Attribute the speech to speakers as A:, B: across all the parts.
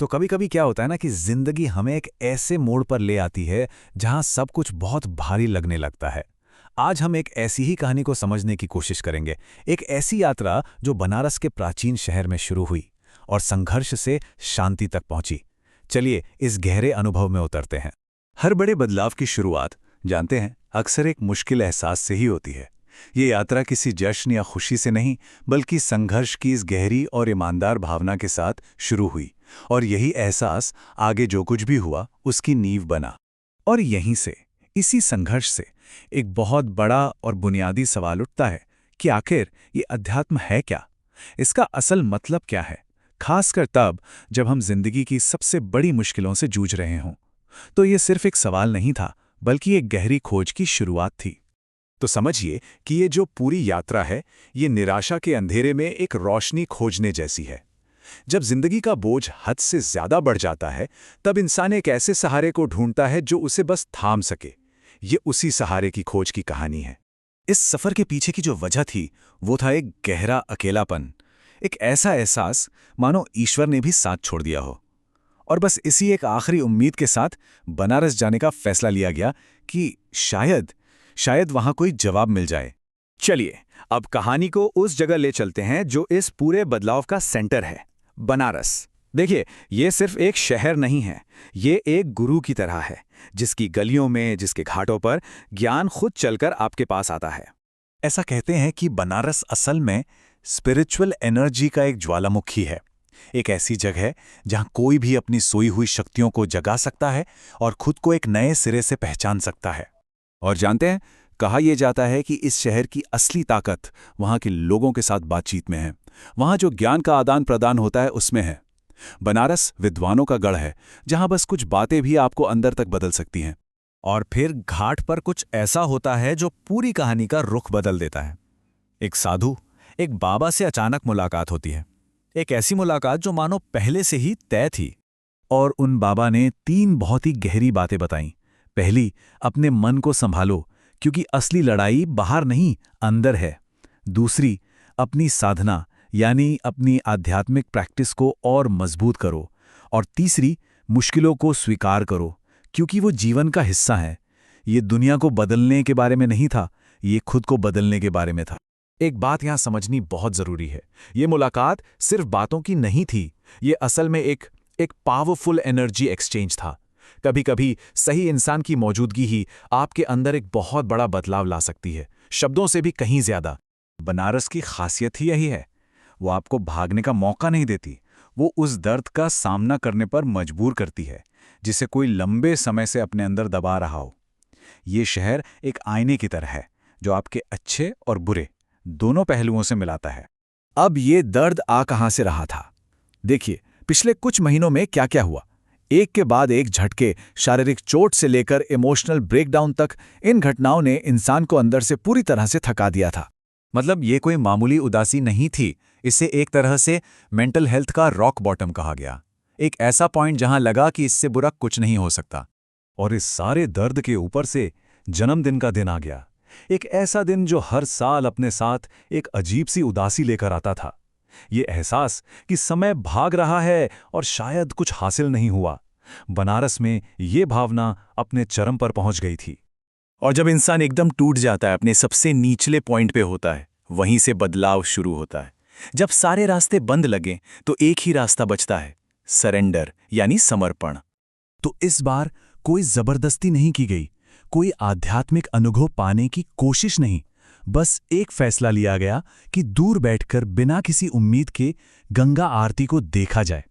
A: तो कभी कभी क्या होता है ना कि जिंदगी हमें एक ऐसे मोड़ पर ले आती है जहां सब कुछ बहुत भारी लगने लगता है। आज हम एक ऐसी ही कहानी को समझने की कोशिश करेंगे। एक ऐसी यात्रा जो बनारस के प्राचीन शहर में शुरू हुई और संघर्ष से शांति तक पहुंची। चलिए इस गहरे अनुभव में उतरते हैं। हर बड़े बदलाव की शुरुआत, जानते हैं, अक्सर एक मुश्किल एहसास से ही होती है। ये यात्रा किसी जश्न या खुशी से नहीं, बल्कि संघर्ष की इस गहरी और ईमानदार भावना के साथ शुरू हुई, और यही एहसास आगे जो कुछ भी हुआ उसकी नींव बना। और यहीं से, इसी संघर्ष से, एक बहुत बड़ा और बुनियादी सवाल उठता है कि आखिर ये अध्यात्म है क्या? इसका असल मतलब क्या है, खासकर तब जब हम जिंदगी की सबसे बड़ी मुश्किलों से जूझ रहे हों। तो ये सिर्फ एक सवाल नहीं था, बल्कि एक गहरी खोज की शुरुआत थी। तो समझिए कि ये जो पूरी यात्रा है, ये निराशा के अंधेरे में एक रोशनी खोजने जैसी है। जब जिंदगी का बोझ हद से ज्यादा बढ़ जाता है, तब इंसान एक ऐसे सहारे को ढूंढता है जो उसे बस थाम सके। ये उसी सहारे की खोज की कहानी है। इस सफर के पीछे की जो वजह थी, वो था एक गहरा अकेलापन, एक ऐसा एहसास मानो ईश्वर ने भी साथ छोड़ दिया हो। और बस इसी एक आखिरी उम्मीद के साथ बनारस जाने का फैसला लिया गया कि शायद वहां कोई जवाब मिल जाए। चलिए अब कहानी को उस जगह ले चलते हैं जो इस पूरे बदलाव का सेंटर है, बनारस। देखिए, ये सिर्फ एक शहर नहीं है, ये एक गुरु की तरह है, जिसकी गलियों में, जिसके घाटों पर ज्ञान खुद चलकर आपके पास आता है। ऐसा कहते हैं कि बनारस असल में स्पिरिचुअल एनर्जी का एक ज्वालामुखी है। एक ऐसी जगह है जहां कोई भी अपनी सोई हुई शक्तियों को जगा सकता है और खुद को एक नए सिरे से पहचान सकता है। और जानते हैं, कहा यह जाता है कि इस शहर की असली ताकत वहां के लोगों के साथ बातचीत में है। वहां जो ज्ञान का आदान प्रदान होता है उसमें है। बनारस विद्वानों का गढ़ है, जहां बस कुछ बातें भी आपको अंदर तक बदल सकती हैं। और फिर घाट पर कुछ ऐसा होता है जो पूरी कहानी का रुख बदल देता है। एक साधु, एक बाबा से अचानक मुलाकात होती है। एक ऐसी मुलाकात जो मानो पहले से ही तय थी। और उन बाबा ने 3 बहुत ही गहरी बातें बताईं। पहली, अपने मन को संभालो, क्योंकि असली लड़ाई बाहर नहीं, अंदर है। दूसरी, अपनी साधना यानी अपनी आध्यात्मिक प्रैक्टिस को और मजबूत करो। और तीसरी, मुश्किलों को स्वीकार करो, क्योंकि वो जीवन का हिस्सा है। ये दुनिया को बदलने के बारे में नहीं था, ये खुद को बदलने के बारे में था। एक बात यहां समझनी बहुत जरूरी है, ये मुलाकात सिर्फ बातों की नहीं थी, ये असल में एक पावरफुल एनर्जी एक्सचेंज था। कभी कभी सही इंसान की मौजूदगी ही आपके अंदर एक बहुत बड़ा बदलाव ला सकती है, शब्दों से भी कहीं ज्यादा। बनारस की खासियत ही यही है, वो आपको भागने का मौका नहीं देती, वो उस दर्द का सामना करने पर मजबूर करती है जिसे कोई लंबे समय से अपने अंदर दबा रहा हो। ये शहर एक आईने की तरह है जो आपके अच्छे और बुरे दोनों पहलुओं से मिलाता है। अब ये दर्द आ कहां से रहा था? देखिए, पिछले कुछ महीनों में क्या क्या हुआ। एक के बाद एक झटके, शारीरिक चोट से लेकर इमोशनल ब्रेकडाउन तक, इन घटनाओं ने इंसान को अंदर से पूरी तरह से थका दिया था। मतलब ये कोई मामूली उदासी नहीं थी, इसे एक तरह से मेंटल हेल्थ का रॉक बॉटम कहा गया। एक ऐसा पॉइंट जहां लगा कि इससे बुरा कुछ नहीं हो सकता। और इस सारे दर्द के ऊपर से जन्मदिन का दिन आ गया। एक ऐसा दिन जो हर साल अपने साथ एक अजीब सी उदासी लेकर आता था। ये एहसास कि समय भाग रहा है और शायद कुछ हासिल नहीं हुआ। बनारस में ये भावना अपने चरम पर पहुंच गई थी। और जब इंसान एकदम टूट जाता है, अपने सबसे निचले पॉइंट पे होता है, वहीं से बदलाव शुरू होता है। जब सारे रास्ते बंद लगें तो एक ही रास्ता बचता है, सरेंडर यानी समर्पण। तो इस बार कोई जबरदस्ती नहीं की गई, कोई आध्यात्मिक अनुभव पाने की कोशिश नहीं, बस एक फैसला लिया गया कि दूर बैठकर बिना किसी उम्मीद के गंगा आरती को देखा जाए।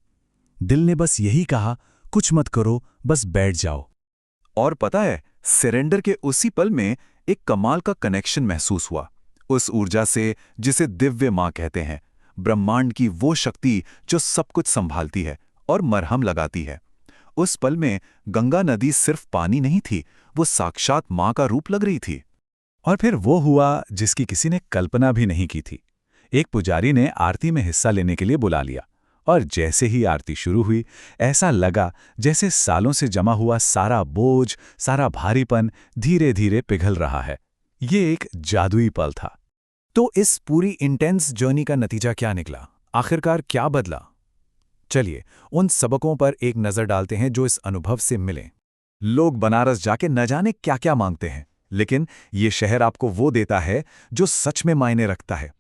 A: दिल ने बस यही कहा, कुछ मत करो, बस बैठ जाओ। और पता है, सरेंडर के उसी पल में एक कमाल का कनेक्शन महसूस हुआ, उस ऊर्जा से जिसे दिव्य मां कहते हैं, ब्रह्मांड की वो शक्ति जो सब कुछ संभालती है और मरहम लगाती है। उस पल में गंगा नदी सिर्फ पानी नहीं थी, वो साक्षात मां का रूप लग रही थी। और फिर वो हुआ जिसकी किसी ने कल्पना भी नहीं की थी। एक पुजारी ने आरती में हिस्सा लेने के लिए बुला लिया, और जैसे ही आरती शुरू हुई, ऐसा लगा जैसे सालों से जमा हुआ सारा बोझ, सारा भारीपन धीरे धीरे पिघल रहा है। ये एक जादुई पल था। तो इस पूरी इंटेंस जर्नी का नतीजा क्या निकला? आखिरकार क्या बदला? चलिए उन सबकों पर एक नज़र डालते हैं जो इस अनुभव से मिले। लोग बनारस जाके न जाने क्या क्या मांगते हैं, लेकिन ये शहर आपको वो देता है जो सच में मायने रखता है।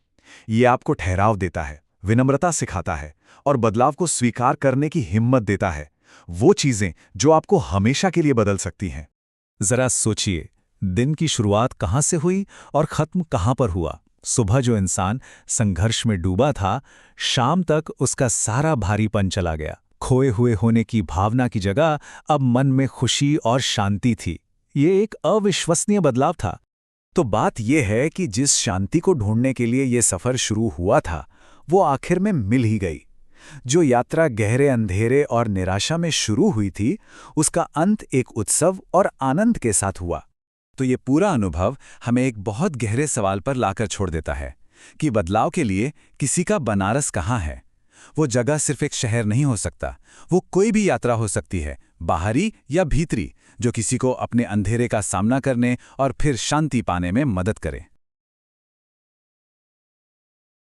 A: ये आपको ठहराव देता है, विनम्रता सिखाता है और बदलाव को स्वीकार करने की हिम्मत देता है। वो चीजें जो आपको हमेशा के लिए बदल सकती हैं। जरा सोचिए, दिन की शुरुआत कहाँ से हुई और खत्म कहाँ पर हुआ। सुबह जो इंसान संघर्ष में डूबा था, शाम तक उसका सारा भारीपन चला गया। खोए हुए होने की भावना की जगह अब मन में खुशी और शांति थी। ये एक अविश्वसनीय बदलाव था। तो बात यह है कि जिस शांति को ढूंढने के लिए ये सफ़र शुरू हुआ था, वो आखिर में मिल ही गई। जो यात्रा गहरे अंधेरे और निराशा में शुरू हुई थी, उसका अंत एक उत्सव और आनंद के साथ हुआ। तो ये पूरा अनुभव हमें एक बहुत गहरे सवाल पर लाकर छोड़ देता है कि बदलाव के लिए किसी का बनारस कहाँ है। वो जगह सिर्फ एक शहर नहीं हो सकता, वो कोई भी यात्रा हो सकती है, बाहरी या भीतरी, जो किसी को अपने अंधेरे का सामना करने और फिर शांति पाने में मदद करे।